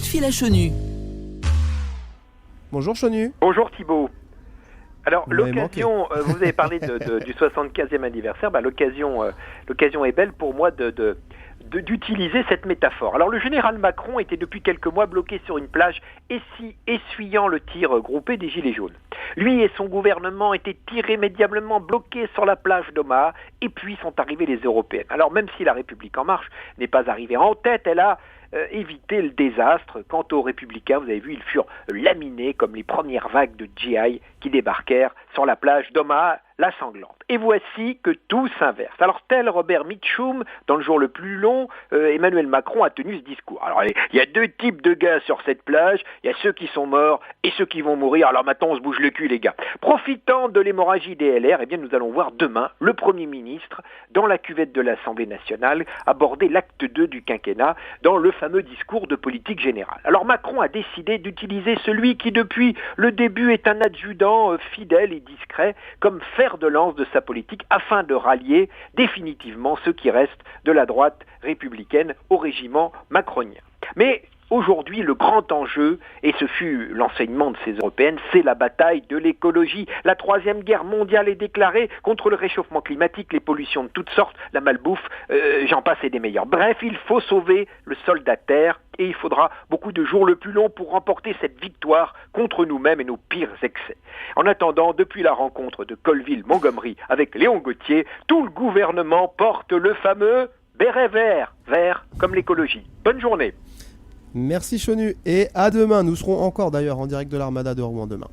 de fil à Chenu. Bonjour Chenu. Bonjour Thibault. Alors Vous m'avez l'occasion, vous avez parlé du 75e anniversaire, l'occasion est belle pour moi d'utiliser cette métaphore. Alors le général Macron était depuis quelques mois bloqué sur une plage essuyant le tir groupé des Gilets jaunes. Lui et son gouvernement étaient irrémédiablement bloqués sur la plage d'Omaha et puis sont arrivées les européennes. Alors même si la République en marche n'est pas arrivée en tête, elle a évité le désastre. Quant aux Républicains, vous avez vu, ils furent laminés comme les premières vagues de GI qui débarquèrent sur la plage d'Omaha, la sanglante. Et voici que tout s'inverse. Alors tel Robert Mitchum, dans le jour le plus long, Emmanuel Macron a tenu ce discours. Alors il y a deux types de gars sur cette plage, il y a ceux qui sont morts et ceux qui vont mourir. Alors maintenant on se bouge le cul les gars. Profitant de l'hémorragie des LR, eh bien nous allons voir demain le Premier ministre, dans la cuvette de l'Assemblée nationale, aborder l'acte 2 du quinquennat dans le fameux discours de politique générale. Alors Macron a décidé d'utiliser celui qui depuis le début est un adjudant fidèle et discret comme fer de lance de sa politique afin de rallier définitivement ceux qui restent de la droite républicaine au régiment macronien. Mais aujourd'hui, le grand enjeu, et ce fut l'enseignement de ces européennes, c'est la bataille de l'écologie. La troisième guerre mondiale est déclarée contre le réchauffement climatique, les pollutions de toutes sortes, la malbouffe, j'en passe et des meilleurs. Bref, il faut sauver le soldat Terre et il faudra beaucoup de jours le plus long pour remporter cette victoire contre nous-mêmes et nos pires excès. En attendant, depuis la rencontre de Colville-Montgomery avec Léon Gauthier, tout le gouvernement porte le fameux béret vert, vert comme l'écologie. Bonne journée. Merci Chenu et à demain. Nous serons encore d'ailleurs en direct de l'Armada de Rouen demain.